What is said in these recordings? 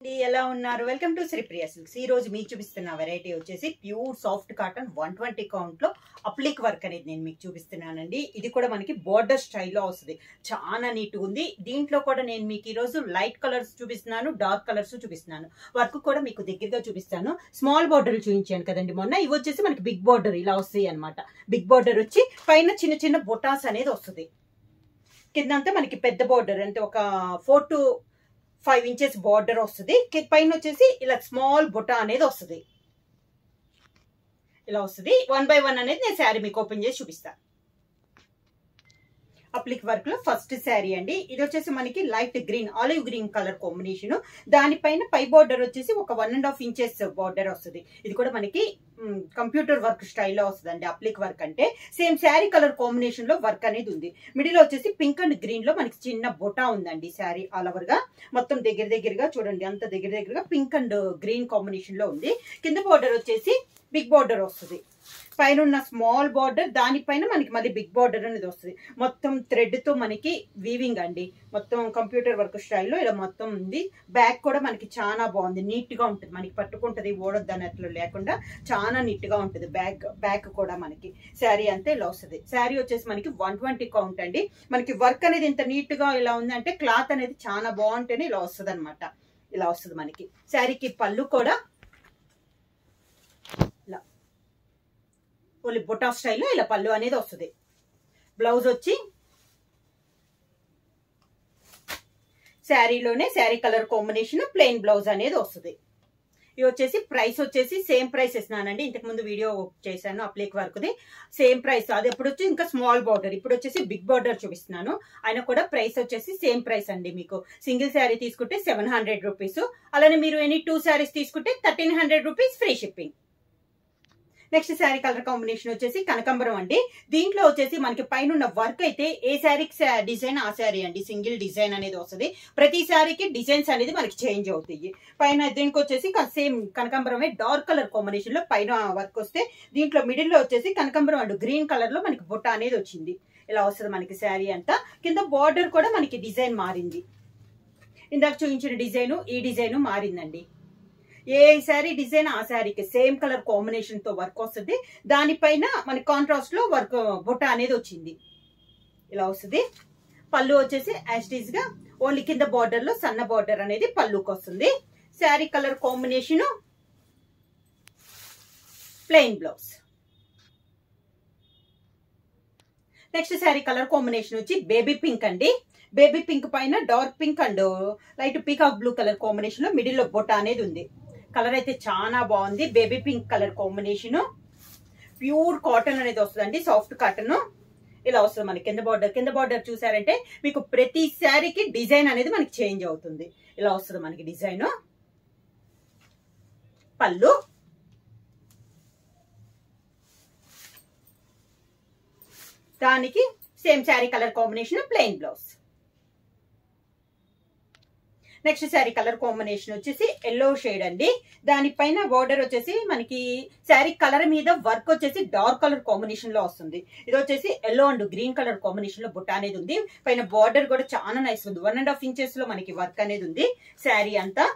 ఎలా ఉన్నారు? Welcome to Sripriya silks. ఈ రోజు మీకు చూపిస్తున్న వెరైటీ వచ్చేసి ప్యూర్ సాఫ్ట్ కాటన్ 120 కౌంట్ లో అప్లిక్ వర్క్ అనేది నేను మీకు చూపిస్తున్నానండి. ఇది కూడా మనకి బోర్డర్ స్టైల్లో వస్తుంది. చాలా నీట్ ఉంది. దీంట్లో కూడా నేను మీకు ఈ రోజు లైట్ కలర్స్ చూపిస్తున్నాను, డార్క్ కలర్స్ చూపిస్తున్నాను. వర్క్ కూడా మీకు దగ్గరగా చూపిస్తాను. స్మాల్ బోర్డర్ చూపించాను కదండి మొన్న. ఇవి వచ్చేసి మనకి బిగ్ బోర్డర్ ఇలా వస్తాయి అనమాట. బిగ్ బోర్డర్ వచ్చి పైన చిన్న చిన్న బొటాస్ అనేది వస్తుంది. కిందంతా మనకి పెద్ద బోర్డర్ అంటే ఒక 4 to 5 ఇంచెస్ బార్డర్ వస్తుంది. పైన వచ్చేసి ఇలా స్మాల్ బుట్ట అనేది వస్తుంది. ఇలా వస్తుంది. 1 by 1 అనేది నేను శారీ మీకు ఓపెన్ చేసి చూపిస్తాను. అప్లిక్ వర్క్ లో ఫస్ట్ శారీ అండి. ఇది వచ్చేసి మనకి light green, olive green colour combination. దానిపైన పై బార్డర్ వచ్చేసి ఒక 1.5 ఇంచెస్ బార్డర్ వస్తుంది. ఇది కూడా మనకి కంప్యూటర్ వర్క్ స్టైల్లో వస్తుంది అండి. అప్లిక్ వర్క్ అంటే సేమ్ శారీ కలర్ కాంబినేషన్ లో వర్క్ అనేది ఉంది. మిడిల్ వచ్చేసి పింక్ అండ్ గ్రీన్ లో మనకి చిన్న బొటా ఉందండి. శారీ ఆల్ ఓవర్ గా మొత్తం దగ్గరగా చూడండి, అంత దగ్గరగా పింక్ అండ్ గ్రీన్ కాంబినేషన్ లో ఉంది. కింద బార్డర్ వచ్చేసి బిగ్ బార్డర్ వస్తుంది. పైన ఉన్న స్మాల్ బార్డర్, దానిపైన మనకి మళ్ళీ బిగ్ బార్డర్ అనేది వస్తుంది. మొత్తం థ్రెడ్ తో మనకి వీవింగ్ అండి. మొత్తం కంప్యూటర్ వర్క్ స్టైల్లో ఇలా మొత్తం ఉంది. బ్యాక్ కూడా మనకి చాలా బాగుంది, నీట్ గా ఉంటుంది. మనకి పట్టుకుంటది, ఓడొద్దు అన్నట్లు లేకుండా చాలా నీట్ గా ఉంటుంది. బ్యాక్ కూడా మనకి శారీ అంతా ఇలా వస్తుంది. శారీ వచ్చేసి మనకి 120 కౌంట్ అండి. మనకి వర్క్ అనేది ఇంత నీట్ గా ఇలా ఉంది అంటే క్లాత్ అనేది చాలా బాగుంటేనే ఇలా వస్తుంది అనమాట. ఇలా వస్తుంది మనకి. శారీకి పళ్ళు కూడా ఇలా ఓన్లీ బొటా స్టైల్లో ఇలా పళ్ళు అనేది వస్తుంది. బ్లౌజ్ వచ్చి శారీలోనే sari colour combination plain blouse అనేది వస్తుంది. ఇది వచ్చేసి ప్రైస్ వచ్చేసి సేమ్ ప్రైస్ ఇస్తున్నానండి. ఇంతకు ముందు వీడియో చేశాను అప్లిక్ వర్క్ ది, సేమ్ ప్రైస్. అది ఎప్పుడు వచ్చి ఇంకా స్మాల్ బార్డర్, ఇప్పుడు వచ్చేసి బిగ్ బార్డర్ చూపిస్తున్నాను. ఆయన కూడా ప్రైస్ వచ్చేసి సేమ్ ప్రైస్ అండి. మీకు సింగిల్ శారీ తీసుకుంటే 700 రూపీస్, అలానే మీరు ఎనీ 2 శారీస్ తీసుకుంటే 1300 rupees free shipping. Next sari colour combination వచ్చేసి కనకాంబరం అండి. దీంట్లో వచ్చేసి మనకి పైన ఉన్న వర్క్ అయితే ఏ శారీకి డిజైన్ ఆ శారీ అండి. సింగిల్ డిజైన్ అనేది వస్తుంది. ప్రతి శారీకి డిజైన్స్ అనేది మనకి చేంజ్ అవుతాయి. పైన దీనికి వచ్చేసి సేమ్ కనకాంబరమే డార్క్ కలర్ కాంబినేషన్ లో పైన వర్క్ వస్తే, దీంట్లో మిడిల్ లో వచ్చేసి కనకాంబరం అండ్ గ్రీన్ కలర్ లో మనకి బుట్ట అనేది వచ్చింది. ఇలా వస్తుంది మనకి శారీ అంతా. కింద బార్డర్ కూడా మనకి డిజైన్ మారింది. ఇందాక చూపించిన డిజైన్ ఈ డిజైన్ మారిందండి. ఏ శారీ డిజైన్ ఆ శారీకి సేమ్ కలర్ కాంబినేషన్ తో వర్క్ వస్తుంది. దానిపైన మనకి కాంట్రాస్ట్ లో వర్క్ బుట్ట అనేది వచ్చింది. ఇలా వస్తుంది. పళ్ళు వచ్చేసి యాస్టీజ్ గా ఓన్లీ కింద బార్డర్ లో సన్న బార్డర్ అనేది పళ్ళుకి వస్తుంది. Sari colour combination plain blouse. Next sari colour combination వచ్చి బేబీ పింక్ అండి. బేబీ పింక్ పైన dark pink and light peacock blue colour combination లో మిడిల్ లో బొట్ట అనేది ఉంది. కలర్ అయితే చాలా బాగుంది. Baby pink colour combination, pure cotton అనేది వస్తుందండి, సాఫ్ట్ కాటన్. ఇలా వస్తుంది మనకి కింద బార్డర్ చూసారంటే మీకు ప్రతి శారీకి డిజైన్ అనేది మనకి చేంజ్ అవుతుంది. ఇలా వస్తుంది మనకి డిజైన్. పళ్ళు, దానికి same sari colour combination plain blouse. Next sari colour combination వచ్చేసి ఎల్లో షేడ్ అండి. దానిపైన బార్డర్ వచ్చేసి మనకి శారీ కలర్ మీద వర్క్ వచ్చేసి డార్క్ కలర్ కాంబినేషన్ లో వస్తుంది. ఇది వచ్చేసి yellow and green colour combination లో బుట్ట అనేది ఉంది. పైన బార్డర్ కూడా చాలా నైస్ ఉంది. 1.5 ఇంచెస్ లో మనకి వర్క్ అనేది ఉంది. శారీ అంతా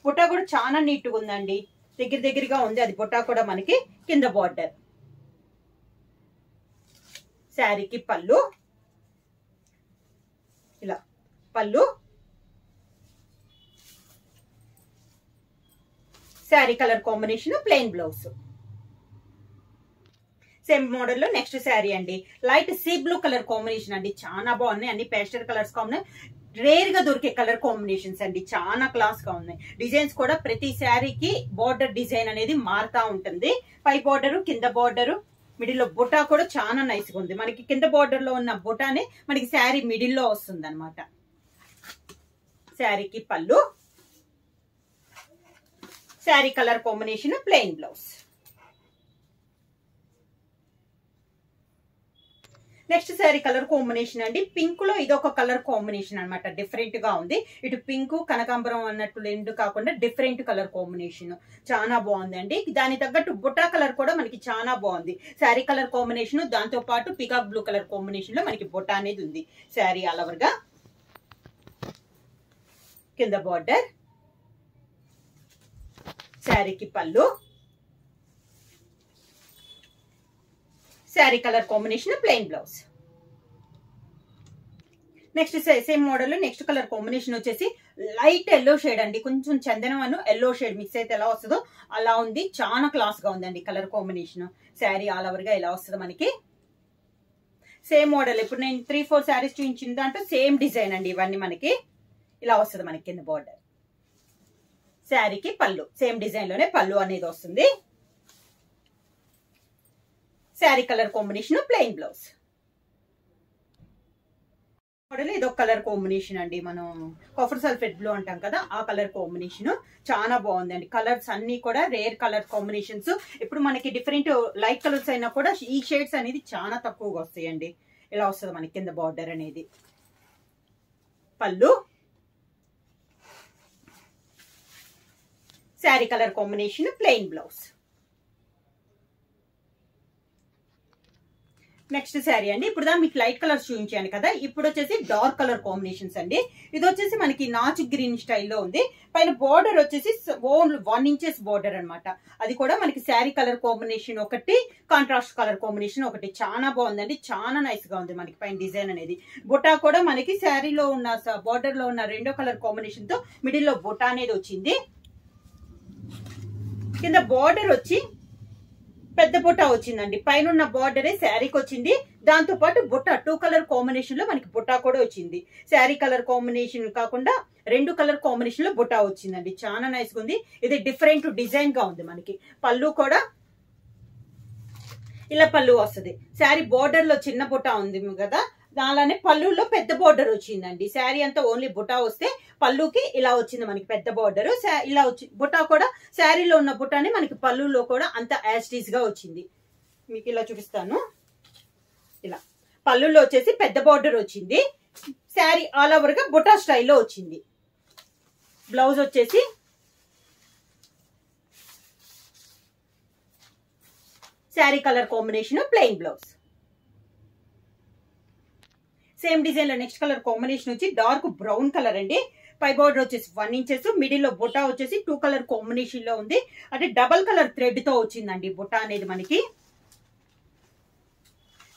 బుట్ట కూడా చాలా నీట్ గా ఉందండి. దగ్గరగా ఉంది అది బుట్ట కూడా మనకి. కింద బార్డర్, శారీకి పళ్ళు, ఇలా పళ్ళు, sari colour combination plain blouse. Same model లో నెక్స్ట్ శారీ అండి. Light sea blue colour combination అండి. చాలా బాగున్నాయి. అన్ని పేస్టల్ కలర్స్ గా ఉన్నాయి. రేర్ గా దొరికే కలర్ కాంబినేషన్స్ అండి. చాలా క్లాస్ గా ఉన్నాయి. డిజైన్స్ కూడా ప్రతి శారీకి బార్డర్ డిజైన్ అనేది మారుతా ఉంటుంది. పై బార్డర్, కింద బార్డర్, మిడిల్ లో బుటా కూడా చాలా నైస్ గా ఉంది. మనకి కింద బార్డర్ లో ఉన్న బుటానే మనకి శారీ మిడిల్ లో వస్తుంది అనమాట. శారీకి పళ్ళు, sari colour combination plain blouse. Next sari colour combination అండి. పింక్ లో ఇదొక కలర్ కాంబినేషన్ అనమాట. డిఫరెంట్ గా ఉంది. ఇటు పింక్ కనకాంబరం అన్నట్టు రెండు కాకుండా డిఫరెంట్ కలర్ కాంబినేషన్ చాలా బాగుందండి. దాని తగ్గట్టు బుట్టా కలర్ కూడా మనకి చాలా బాగుంది. శారీ కలర్ కాంబినేషన్ దాంతో పాటు పికాక్ బ్లూ కలర్ కాంబినేషన్ లో మనకి బుట్ట అనేది ఉంది. శారీ ఆల్ ఓవర్ గా కింద బార్డర్, శారీకి పళ్ళు, sari colour combination plain blouse. Next same model next colour combination వచ్చేసి లైట్ ఎల్లో షేడ్ అండి. కొంచెం చందనం అను ఎల్లో షేడ్ మిక్స్ అయితే ఎలా వస్తుందో అలా ఉంది. చాలా క్లాస్ గా ఉందండి colour combination. Sari all over గా ఎలా వస్తుంది మనకి. సేమ్ మోడల్ ఇప్పుడు నేను 3-4 శారీస్ చూపించిన దాంట్లో సేమ్ డిజైన్ అండి. ఇవన్నీ మనకి ఇలా వస్తుంది మనకి కింద బార్డర్. శారీకి పళ్ళు సేమ్ డిజైన్ లోనే పళ్ళు అనేది వస్తుంది. Sari colour combination plain blouse. Model ఇదొక కలర్ కాంబినేషన్ అండి. మనం కాఫర్ సల్ఫేట్ బ్లూ అంటాం కదా, ఆ కలర్ కాంబినేషన్ చాలా బాగుందండి. కలర్స్ అన్ని కూడా రేర్ కలర్ కాంబినేషన్స్. ఇప్పుడు మనకి డిఫరెంట్ లైట్ కలర్స్ అయినా కూడా ఈ షేడ్స్ అనేది చాలా తక్కువగా వస్తాయండి. ఇలా వస్తుంది మనకి కింద బార్డర్ అనేది. పళ్ళు, sari colour combination plain blouse. Next sari అండి. ఇప్పుడు మీకు లైట్ కలర్స్ చూపించాను కదా, ఇప్పుడు వచ్చేసి డార్క్ కలర్ కాంబినేషన్స్ అండి. ఇది వచ్చేసి మనకి నాచు గ్రీన్ స్టైల్లో ఉంది. పైన బార్డర్ వచ్చేసి 1 ఇంచెస్ బార్డర్ అనమాట. అది కూడా మనకి శారీ కలర్ కాంబినేషన్ ఒకటి, కాంట్రాస్ట్ కలర్ కాంబినేషన్ ఒకటి. చాలా బాగుందండి, చాలా నైస్ గా ఉంది మనకి పైన డిజైన్ అనేది. బుటా కూడా మనకి శారీలో ఉన్న బార్డర్ లో ఉన్న రెండో కలర్ కాంబినేషన్ తో మిడిల్ లో బుటా అనేది వచ్చింది. కింద బార్డర్ వచ్చి పెద్ద బుట్ట వచ్చిందండి. పైన ఉన్న బార్డరే శారీకి వచ్చింది. దాంతో పాటు బుట్ట 2 కలర్ కాంబినేషన్ లో మనకి బుట్ట కూడా వచ్చింది. శారీ కలర్ కాంబినేషన్ కాకుండా 2 కలర్ కాంబినేషన్ లో బుట్ట వచ్చిందండి. చాలా నైస్ గా ఉంది. ఇది డిఫరెంట్ డిజైన్ గా ఉంది మనకి. పళ్ళు కూడా ఇలా పళ్ళు వస్తుంది. శారీ బోర్డర్ లో చిన్న బుట్ట ఉంది కదా, అలానే పళ్ళులో పెద్ద బోర్డర్ వచ్చిందండి. శారీ అంతా ఓన్లీ బుటా వస్తే పళ్ళుకి ఇలా వచ్చింది మనకి పెద్ద బోర్డర్. ఇలా వచ్చి బుటా కూడా శారీలో ఉన్న బుటాని మనకి పళ్ళులో కూడా అంత యాస్టీస్ గా వచ్చింది. మీకు ఇలా చూపిస్తాను. ఇలా పళ్ళులో వచ్చేసి పెద్ద బోర్డర్ వచ్చింది. శారీ ఆల్ ఓవర్ గా బుటా స్టైల్లో వచ్చింది. బ్లౌజ్ వచ్చేసి sari colour combination plain blouse. Same design లో నెక్స్ట్ కలర్ కాంబినేషన్ వచ్చి డార్క్ బ్రౌన్ కలర్ అండి. పై బార్డర్ వచ్చేసి 1 ఇంచెస్, మిడిల్ లో బుటా వచ్చేసి 2 కలర్ కాంబినేషన్ లో ఉంది. అంటే డబల్ కలర్ థ్రెడ్ తో వచ్చిందండి బుటా అనేది మనకి.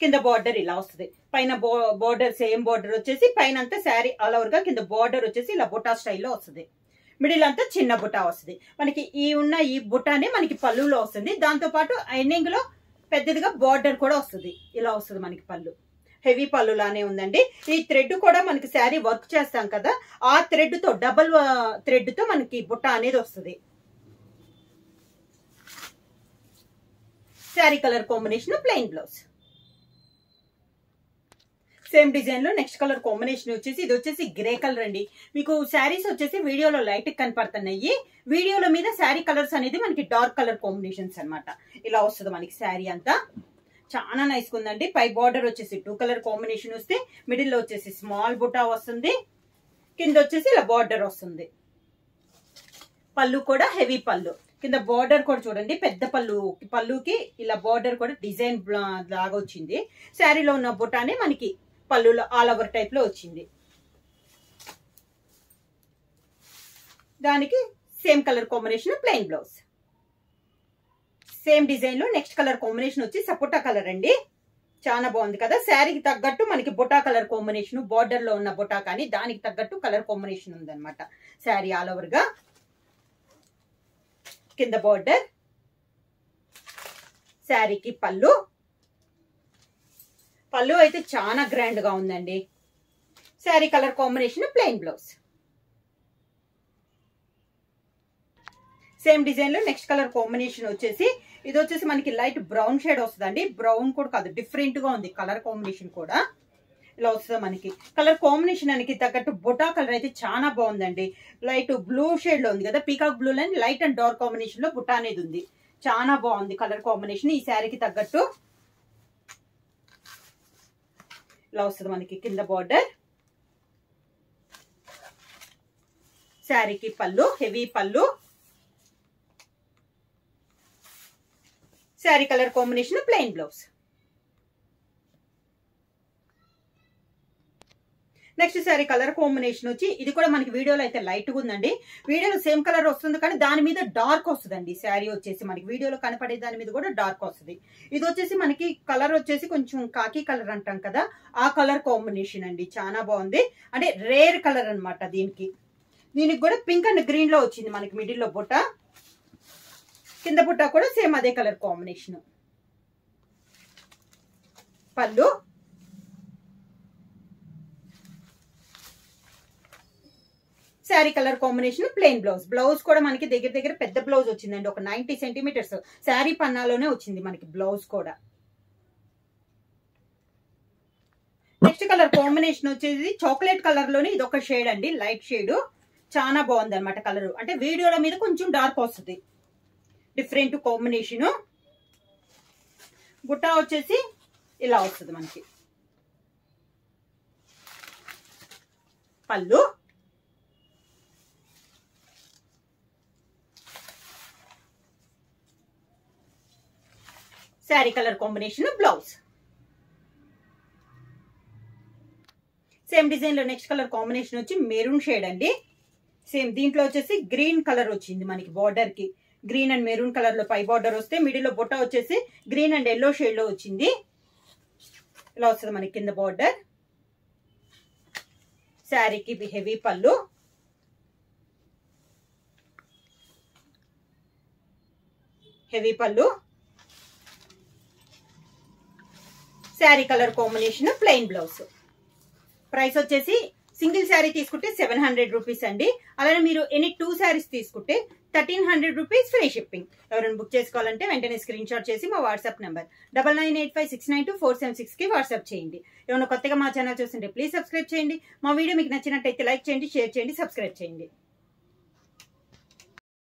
కింద బార్డర్ ఇలా వస్తుంది. పైన బార్డర్ సేమ్ బార్డర్ వచ్చేసి పైన అంతా శారీ ఆల్ ఓవర్ గా కింద బార్డర్ వచ్చేసి ఇలా బుటా స్టైల్లో వస్తుంది. మిడిల్ అంతా చిన్న బుటా వస్తుంది మనకి. ఈ బుటానే మనకి పళ్ళులో వస్తుంది. దాంతో పాటు ఎండింగ్ లో పెద్దదిగా బార్డర్ కూడా వస్తుంది. ఇలా వస్తుంది మనకి పళ్ళు. హెవీ పళ్ళు లానే ఉందండి. ఈ థ్రెడ్ కూడా మనకి శారీ వర్క్ చేస్తాం కదా, ఆ థ్రెడ్ తో డబల్ థ్రెడ్ తో మనకి బుట్ట అనేది వస్తుంది. Sari colour combination plain blouse. Same design లో నెక్స్ట్ కలర్ కాంబినేషన్ వచ్చేసి ఇది వచ్చేసి గ్రే కలర్ అండి. మీకు శారీస్ వచ్చేసి వీడియోలో లైట్ కనపడుతున్నాయి. వీడియోల మీద శారీ కలర్స్ అనేది మనకి డార్క్ కలర్ కాంబినేషన్స్ అనమాట. ఇలా వస్తుంది మనకి శారీ అంతా. చాలా నైస్ ఉందండి. పై బార్డర్ వచ్చేసి 2 కలర్ కాంబినేషన్ వస్తే మిడిల్ లో వచ్చేసి స్మాల్ బుటా వస్తుంది. కింద వచ్చేసి ఇలా బార్డర్ వస్తుంది. పళ్ళు కూడా హెవీ పళ్ళు. కింద బార్డర్ కూడా చూడండి పెద్ద పళ్ళుకి ఇలా బార్డర్ కూడా డిజైన్ లాగా వచ్చింది. శారీలో ఉన్న బుటానే మనకి పళ్ళులో ఆల్ ఓవర్ టైప్ లో వచ్చింది. దానికి same colour combination plain blouse. Same design లో నెక్స్ట్ కలర్ కాంబినేషన్ వచ్చి సపోటా కలర్ అండి. చాలా బాగుంది కదా. శారీకి తగ్గట్టు మనకి బుటా కలర్ కాంబినేషన్, బార్డర్ లో ఉన్న బుటా కానీ దానికి తగ్గట్టు కలర్ కాంబినేషన్ ఉందన్నమాట. శారీ ఆల్ ఓవర్ గా కింద బార్డర్, శారీకి పళ్ళు. పళ్ళు అయితే చాలా గ్రాండ్ గా ఉందండి. Sari colour combination plain blouse. Same design లో నెక్స్ట్ కలర్ కాంబినేషన్ వచ్చేసి ఇది వచ్చేసి మనకి లైట్ బ్రౌన్ షేడ్ వస్తుందండి. బ్రౌన్ కూడా కాదు, డిఫరెంట్ గా ఉంది కలర్ కాంబినేషన్ కూడా. ఇలా వస్తుంది మనకి. కలర్ కాంబినేషన్ అనేది తగ్గట్టు బొటా కలర్ అయితే చాలా బాగుందండి. లైట్ బ్లూ షేడ్ లో ఉంది కదా, peacock blue line light and dark combination లో బుటా అనేది ఉంది. చాలా బాగుంది కలర్ కాంబినేషన్. ఈ శారీకి తగ్గట్టు ఇలా వస్తుంది మనకి. కింద బార్డర్, శారీకి పళ్ళు హెవీ పళ్ళు, sari colour combination plain blouse. Next sari colour combination వచ్చి ఇది కూడా మనకి వీడియోలో అయితే లైట్ గా ఉందండి. వీడియోలో సేమ్ కలర్ వస్తుంది కానీ దాని మీద డార్క్ వస్తుందండి. శారీ వచ్చేసి మనకి వీడియోలో కనపడే దాని మీద కూడా డార్క్ వస్తుంది. ఇది వచ్చేసి మనకి కలర్ వచ్చేసి కొంచెం కాకి కలర్ అంటాం కదా, ఆ కలర్ కాంబినేషన్ అండి. చాలా బాగుంది, అంటే రేర్ కలర్ అన్నమాట. దీనికి కూడా పింక్ అండ్ గ్రీన్ లో వచ్చింది మనకి. మిడిల్ లో బుట్ట, కింద బుట్ట కూడా సేమ్ అదే కలర్ కాంబినేషన్. పళ్ళు, sari colour combination plain blouse. Blouse కూడా మనకి దగ్గర పెద్ద బ్లౌజ్ వచ్చిందండి, ఒక 90 సెంటీమీటర్స్ శారీ పన్నాలోనే వచ్చింది మనకి బ్లౌజ్ కూడా. నెక్స్ట్ కలర్ కాంబినేషన్ వచ్చేది చాక్లెట్ కలర్ లోనే ఇది ఒక షేడ్ అండి, లైట్ షేడ్. చాలా బాగుంది అనమాట కలర్. అంటే వీడియోల మీద కొంచెం డార్క్ వస్తుంది, డిఫరెంట్ కాంబినేషన్. బుట్ట వచ్చేసి ఇలా వస్తుంది మనకి. పళ్ళు, sari colour combination blouse. Same design లో నెక్స్ట్ కలర్ కాంబినేషన్ వచ్చి మెరూన్ షేడ్ అండి. సేమ్ దీంట్లో వచ్చేసి గ్రీన్ కలర్ వచ్చింది మనకి. బార్డర్ కి గ్రీన్ అండ్ మెరూన్ కలర్ లో పై బార్డర్ వస్తే మిడిల్ లో బొట్ట వచ్చేసి గ్రీన్ అండ్ ఎల్లో షేడ్ లో వచ్చింది. ఇలా వస్తుంది మనకి కింద బార్డర్. శారీకి హెవీ పళ్ళు, హెవీ పళ్ళు, sari colour combination plain blouse. Price వచ్చేసి సింగిల్ శారీ తీసుకుంటే 700 రూపీస్ అండి. అలానే మీరు ఎనీ 2 శారీస్ తీసుకుంటే 1300 రూపీస్ ఫ్రీ షిప్పింగ్. ఎవరైనా బుక్ చేసుకోవాలంటే వెంటనే స్క్రీన్ షాట్ చేసి మా వాట్సాప్ నెంబర్ 9985692476 కి వాట్సాప్ చేయండి. ఏమైనా కొత్తగా మా ఛానల్ చూస్తుంటే ప్లీజ్ సబ్స్క్రైబ్ చేయండి. మా వీడియో మీకు నచ్చినట్టయితే లైక్ చేయండి, షేర్ చేయండి, సబ్స్క్రైబ్ చేయండి.